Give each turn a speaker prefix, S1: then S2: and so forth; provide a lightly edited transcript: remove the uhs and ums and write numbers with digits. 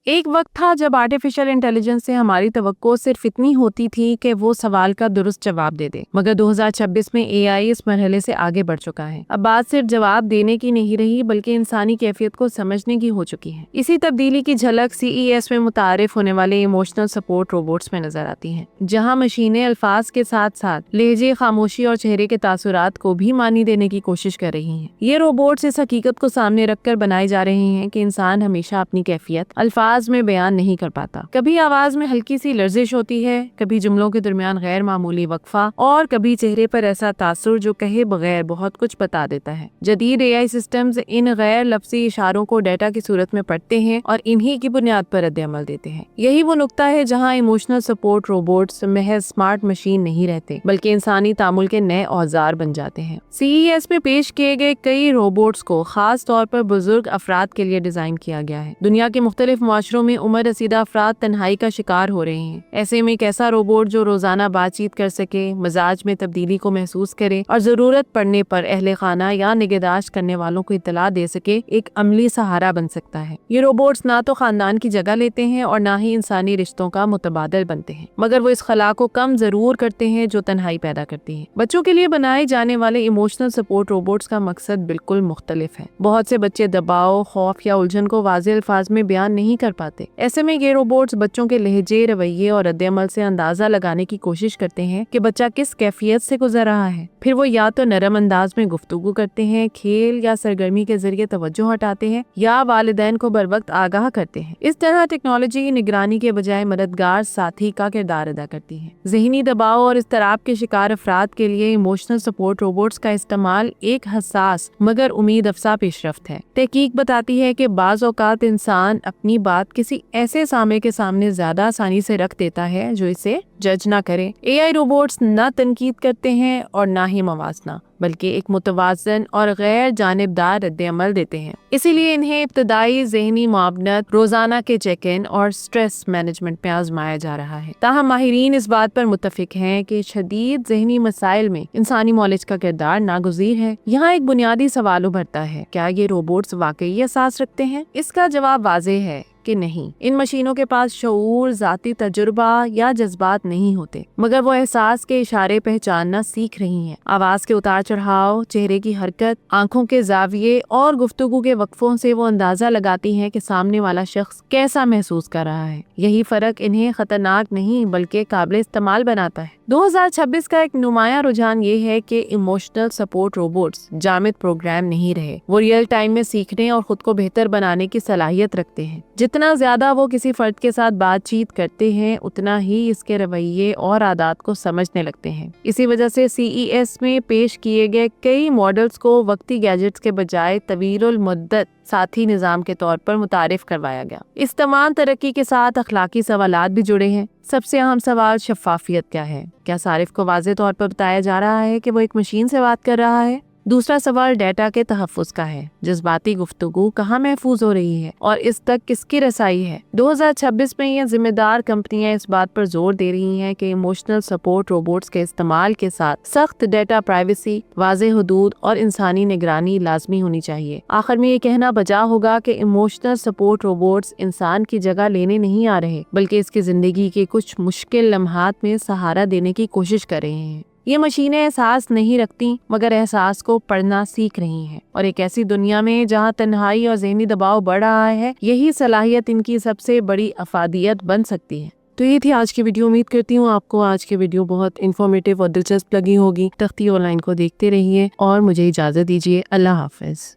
S1: ایک وقت تھا جب آرٹیفیشل انٹیلیجنس سے ہماری توقع صرف اتنی ہوتی تھی کہ وہ سوال کا درست جواب دے دے، مگر 2026 میں اے آئی اس مرحلے سے آگے بڑھ چکا ہے۔ اب بات صرف جواب دینے کی نہیں رہی بلکہ انسانی کیفیت کو سمجھنے کی ہو چکی ہے۔ اسی تبدیلی کی جھلک CES میں متعارف ہونے والے ایموشنل سپورٹ روبوٹس میں نظر آتی ہیں، جہاں مشینیں الفاظ کے ساتھ ساتھ لہجے، خاموشی اور چہرے کے تاثرات کو بھی معنی دینے کی کوشش کر رہی ہیں۔ یہ روبوٹس اس حقیقت کو سامنے رکھ کر بنائے جا رہے ہیں کہ انسان ہمیشہ اپنی کیفیت الفاظ میں بیان نہیں کر پاتا۔ کبھی آواز میں ہلکی سی لرزش ہوتی ہے، کبھی جملوں کے درمیان غیر معمولی وقفہ، اور کبھی چہرے پر ایسا تاثر جو کہے بغیر بہت کچھ بتا دیتا ہے۔ جدید AI سسٹمز ان غیر لفظی اشاروں کو ڈیٹا کی صورت میں پڑھتے ہیں اور انہی کی بنیاد پر رد عمل دیتے ہیں۔ یہی وہ نقطہ ہے جہاں ایموشنل سپورٹ روبوٹس محض اسمارٹ مشین نہیں رہتے بلکہ انسانی تعامل کے نئے اوزار بن جاتے ہیں۔ CES میں پیش کیے گئے کئی روبوٹس کو خاص طور پر بزرگ افراد کے لیے ڈیزائن کیا گیا ہے۔ دنیا کے مختلف معاشروں میں عمر رسیدہ افراد تنہائی کا شکار ہو رہے ہیں۔ ایسے میں ایک ایسا روبوٹ جو روزانہ بات چیت کر سکے، مزاج میں تبدیلی کو محسوس کرے اور ضرورت پڑنے پر اہل خانہ یا نگہداشت کرنے والوں کو اطلاع دے سکے، ایک عملی سہارا بن سکتا ہے۔ یہ روبوٹس نہ تو خاندان کی جگہ لیتے ہیں اور نہ ہی انسانی رشتوں کا متبادل بنتے ہیں، مگر وہ اس خلا کو کم ضرور کرتے ہیں جو تنہائی پیدا کرتی ہے۔ بچوں کے لیے بنائے جانے والے ایموشنل سپورٹ روبوٹس کا مقصد بالکل مختلف ہے۔ بہت سے بچے دباؤ، خوف یا الجھن کو واضح الفاظ میں بیان نہیں کر پاتے۔ ایسے میں یہ روبوٹس بچوں کے لہجے، رویے اور رد عمل سے اندازہ لگانے کی کوشش کرتے ہیں کہ بچہ کس کیفیت سے گزر رہا ہے۔ پھر وہ یا تو نرم انداز میں گفتگو کرتے ہیں، کھیل یا سرگرمی کے ذریعے توجہ ہٹاتے ہیں، یا والدین کو بروقت آگاہ کرتے ہیں۔ اس طرح ٹیکنالوجی نگرانی کے بجائے مددگار ساتھی کا کردار ادا کرتی ہے۔ ذہنی دباؤ اور اضطراب کے شکار افراد کے لیے ایموشنل سپورٹ روبوٹس کا استعمال ایک حساس مگر امید افزا پیش رفت ہے۔ تحقیق بتاتی ہے کہ بعض اوقات انسان اپنی بات کسی ایسے سامع کے سامنے زیادہ آسانی سے رکھ دیتا ہے جو اسے جج نہ کرے۔ AI روبوٹس نہ تنقید کرتے ہیں اور نہ ہی موازنہ، بلکہ ایک متوازن اور غیر جانبدار رد عمل دیتے ہیں۔ اسی لیے انہیں ابتدائی ذہنی معاونت، روزانہ کے چیک ان اور سٹریس مینجمنٹ میں آزمایا جا رہا ہے۔ تاہم ماہرین اس بات پر متفق ہیں کہ شدید ذہنی مسائل میں انسانی معالج کا کردار ناگزیر ہے۔ یہاں ایک بنیادی سوال ابھرتا ہے، کیا یہ روبوٹس واقعی احساس رکھتے ہیں؟ اس کا جواب واضح ہے کہ نہیں۔ ان مشینوں کے پاس شعور، ذاتی تجربہ یا جذبات نہیں ہوتے، مگر وہ احساس کے اشارے پہچاننا سیکھ رہی ہیں۔ آواز کے اتار چڑھاؤ، چہرے کی حرکت، آنکھوں کے زاویے اور گفتگو کے وقفوں سے وہ اندازہ لگاتی ہیں کہ سامنے والا شخص کیسا محسوس کر رہا ہے۔ یہی فرق انہیں خطرناک نہیں بلکہ قابل استعمال بناتا ہے۔ 2026 کا ایک نمایاں رجحان یہ ہے کہ ایموشنل سپورٹ روبوٹس جامد پروگرام نہیں رہے۔ وہ ریئل ٹائم میں سیکھنے اور خود کو بہتر بنانے کی صلاحیت رکھتے ہیں۔ جتنا زیادہ وہ کسی فرد کے ساتھ بات چیت کرتے ہیں، اتنا ہی اس کے رویے اور عادات کو سمجھنے لگتے ہیں۔ اسی وجہ سے CES میں پیش کیے گئے کئی ماڈلز کو وقتی گیجٹس کے بجائے طویل المدت ساتھی نظام کے طور پر متعارف کروایا گیا۔ اس تمام ترقی کے ساتھ اخلاقی سوالات بھی جڑے ہیں۔ سب سے اہم سوال شفافیت کیا ہے؟ کیا صارف کو واضح طور پر بتایا جا رہا ہے کہ وہ ایک مشین سے بات کر رہا ہے؟ دوسرا سوال ڈیٹا کے تحفظ کا ہے۔ جذباتی گفتگو کہاں محفوظ ہو رہی ہے اور اس تک کس کی رسائی ہے؟ 2026 میں یہ ذمہ دار کمپنیاں اس بات پر زور دے رہی ہیں کہ ایموشنل سپورٹ روبوٹس کے استعمال کے ساتھ سخت ڈیٹا پرائیویسی، واضح حدود اور انسانی نگرانی لازمی ہونی چاہیے۔ آخر میں یہ کہنا بجا ہوگا کہ ایموشنل سپورٹ روبوٹس انسان کی جگہ لینے نہیں آ رہے بلکہ اس کی زندگی کے کچھ مشکل لمحات میں سہارا دینے کی کوشش کر رہے ہیں۔ یہ مشینیں احساس نہیں رکھتی مگر احساس کو پڑھنا سیکھ رہی ہیں، اور ایک ایسی دنیا میں جہاں تنہائی اور ذہنی دباؤ بڑھ رہا ہے، یہی صلاحیت ان کی سب سے بڑی افادیت بن سکتی ہے۔ تو یہ تھی آج کی ویڈیو۔ امید کرتی ہوں آپ کو آج کی ویڈیو بہت انفارمیٹیو اور دلچسپ لگی ہوگی۔ تختی آن لائن کو دیکھتے رہیے اور مجھے اجازت دیجیے۔ اللہ حافظ۔